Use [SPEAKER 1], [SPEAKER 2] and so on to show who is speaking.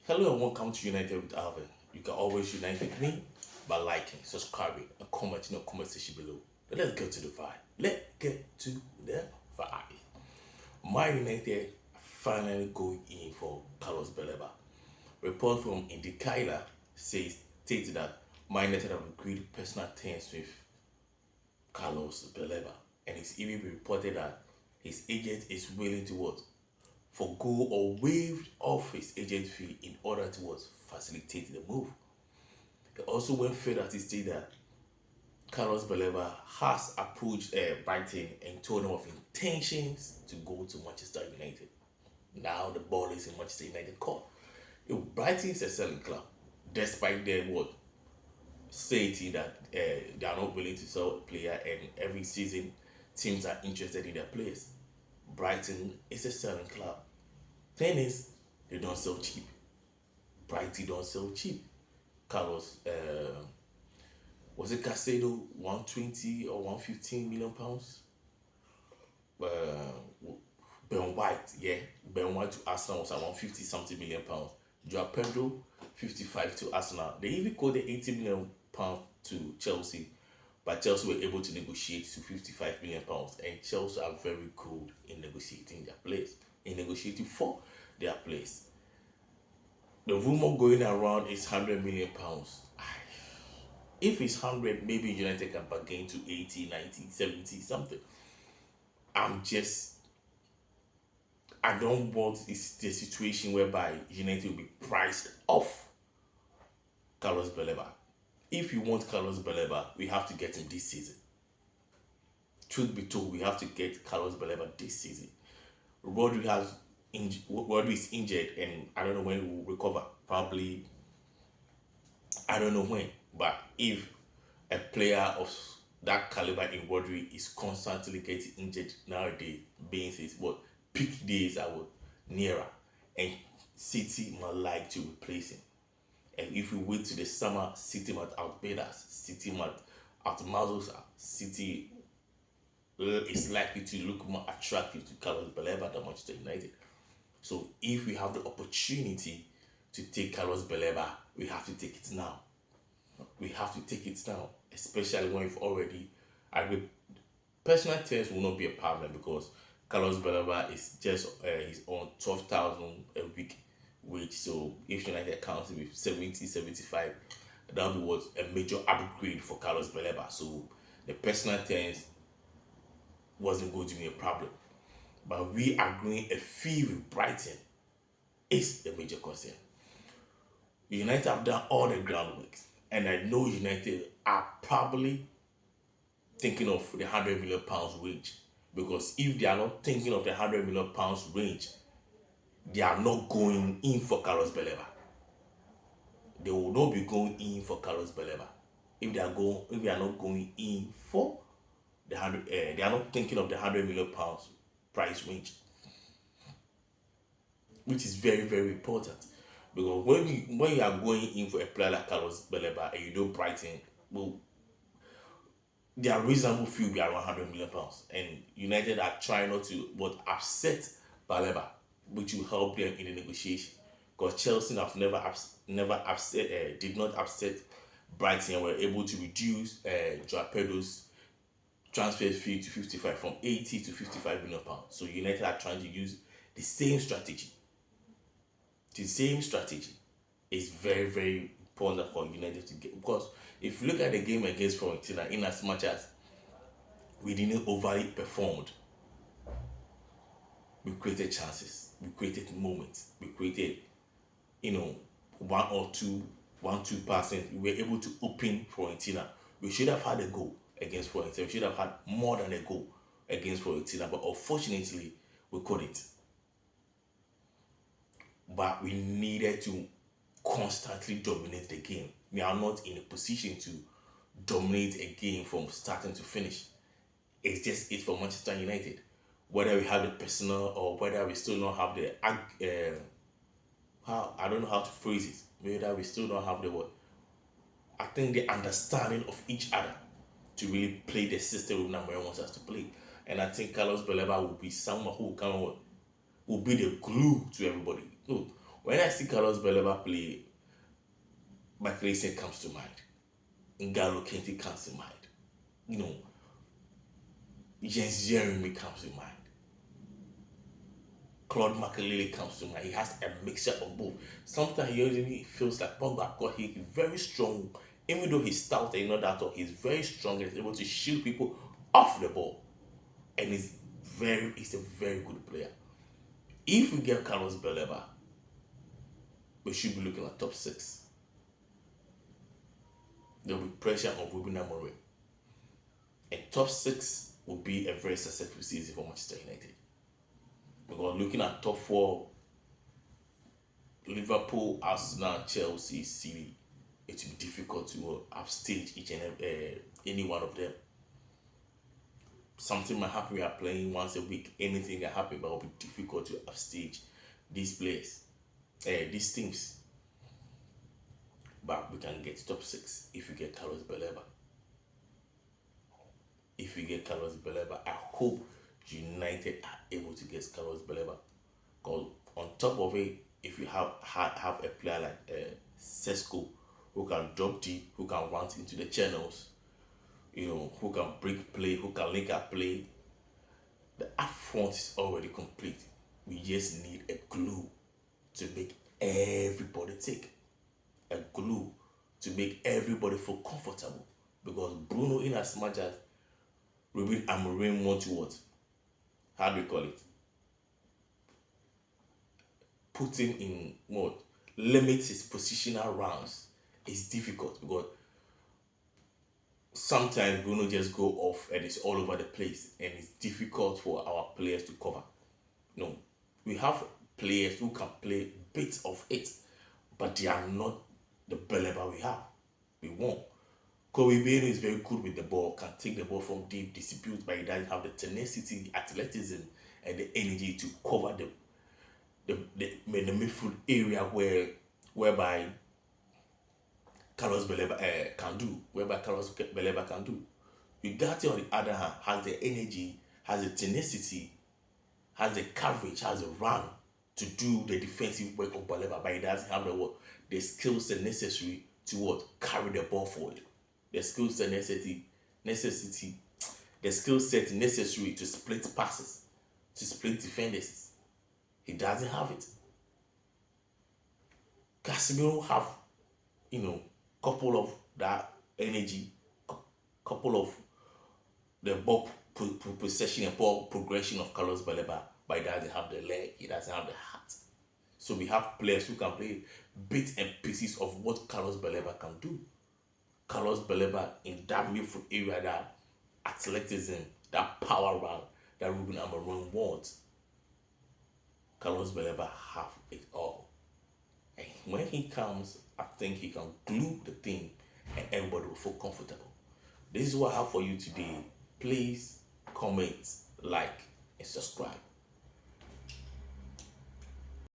[SPEAKER 1] Hello and welcome to United with Alvin. You can always unite with me by liking, subscribing, and commenting on the comment section below. But let's get to the vibe. Let's get to the vibe. My United finally going in for Carlos Baleba. Report from Indikaila states that My United have agreed personal terms with Carlos Baleba, and it's even been reported that his agent is willing to what forgo or waive off his agent fee in order to what facilitate the move. It also went further to state that Carlos Baleba has approached Brighton and told them of intentions to go to Manchester United. Now the ball is in Manchester United court. Brighton is a selling club, despite their what stating that they are not willing to sell a player, and every season teams are interested in their players. Brighton is a selling club. Thing is, they don't sell cheap. Brighton don't sell cheap. Carlos, was it Casado 120 or 115 million pounds? Ben White, yeah. Ben White to Arsenal was at 150 something million pounds. Joao Pedro, 55 to Arsenal. They even quoted 80 million pounds to Chelsea, but Chelsea were able to negotiate to 55 million pounds. And Chelsea are very good in negotiating their players, in negotiating for their players. The rumor going around is 100 million pounds. If it's 100, maybe United can bargain to 80, 90, 70, something. I'm just, I don't want the situation whereby United will be priced off Carlos Baleba. If you want Carlos Baleba, we have to get him this season. Truth be told, we have to get Carlos Baleba this season. Rodri is injured, and I don't know when he will recover. Probably, I don't know when. But if a player of that caliber in Rodri is constantly getting injured nowadays, being his what peak days are what nearer, and City might like to replace him. And if we wait to the summer, City might outbid us. City might outmuzzle us. City is likely to look more attractive to Carlos Baleba than Manchester United. So if we have the opportunity to take Carlos Baleba, we have to take it now. We have to take it now, especially when we've already agreed. Personal terms will not be a problem because Carlos Baleba is just his own 12,000 a week wage. So if United counts it with 70, 75, that would be what a major upgrade for Carlos Baleba. So the personal terms wasn't going to be a problem. But we agreeing a fee with Brighton is the major concern. United have done all the groundwork, and I know United are probably thinking of the £100 million range, because if they are not thinking of the £100 million range, they are not going in for Carlos Baleba. They will not be going in for Carlos Baleba. If they are not going in for they are not thinking of the £100 million price range, which is very very important. Because when you are going in for a player like Carlos Baleba and you don't Brighton, well, their reasonable fee will be around £100 million, and United are trying not to upset Baleba, which will help them in the negotiation. Because Chelsea have never upset did not upset Brighton and were able to reduce Joao Pedro's transfer fee to 55 from 80 to 55 million pounds. So United are trying to use the same strategy. The same strategy is very, very important for United to get, because if you look at the game against Fiorentina, in as much as we didn't overly performed, we created chances, we created moments, we created, one or two passes. We were able to open Fiorentina. We should have had a goal against Fiorentina. We should have had more than a goal against Fiorentina, but unfortunately, we couldn't. But we needed to constantly dominate the game. We are not in a position to dominate a game from starting to finish. It's just it for Manchester United. Whether we have the personnel or whether we still don't have the how, I don't know how to phrase it. Whether we still don't have the word. I think the understanding of each other to really play the system Namoya wants us to play. And I think Carlos Baleba will be someone who will be the glue to everybody. Look, When I see Carlos Baleba play, Michael Essien comes to mind. Ngalo Kente comes to mind. You know, Jens Jeremy comes to mind. Claude Makelele comes to mind. He has a mixture of both. Sometimes he usually feels like Pogba because he's very strong. Even though he's stout and not that all, he's very strong and is able to shield people off the ball. And he's a very good player. If we get Carlos Baleba, we should be looking at top 6. There will be pressure on Ruben Amorim. And top 6 will be a very successful season for Manchester United. Because looking at top 4, Liverpool, Arsenal, Chelsea, City, it will be difficult to upstage each and any one of them. Something might happen. We are playing once a week. Anything can happen, but it will be difficult to upstage these players, these teams. But we can get top 6 if we get Carlos Baleba. If we get Carlos Baleba, I hope United are able to get Carlos Baleba. Because on top of it, if you have a player like Sesko, who can drop deep, who can run into the channels, who can break play, who can link up play, the up front is already complete. We just need a glue to make everybody tick. A glue to make everybody feel comfortable. Because Bruno, in as much as Ruben Amorim want to what? How do we call it? Put him in what? Limit his positional rounds. It's difficult because sometimes Bruno just go off and it's all over the place and it's difficult for our players to cover. No, we have players who can play bits of it, but they are not the Baleba we have. We won't. Kobe Beno is very good with the ball, can take the ball from deep, distribute, but he doesn't have the tenacity, the athleticism, and the energy to cover the midfield area whereby Carlos Baleba can do. Ugarte, on the other hand, has the energy, has the tenacity, has the coverage, has the run to do the defensive work of Baleba, but he doesn't have the skill set necessary to carry the ball forward. The skill set necessary to split passes, to split defenders. He doesn't have it. Casemiro have, couple of that energy, couple of the ball possession and ball progression of Carlos Baleba, but he doesn't have the leg, he doesn't have the heart. So we have players who can play bits and pieces of what Carlos Baleba can do. Carlos Baleba in that midfield area, that athleticism, that power run that Ruben Amorim wants. Carlos Baleba have it all. And when he comes, I think he can glue the thing and everybody will feel comfortable. This is what I have for you today. Please comment, like, and subscribe.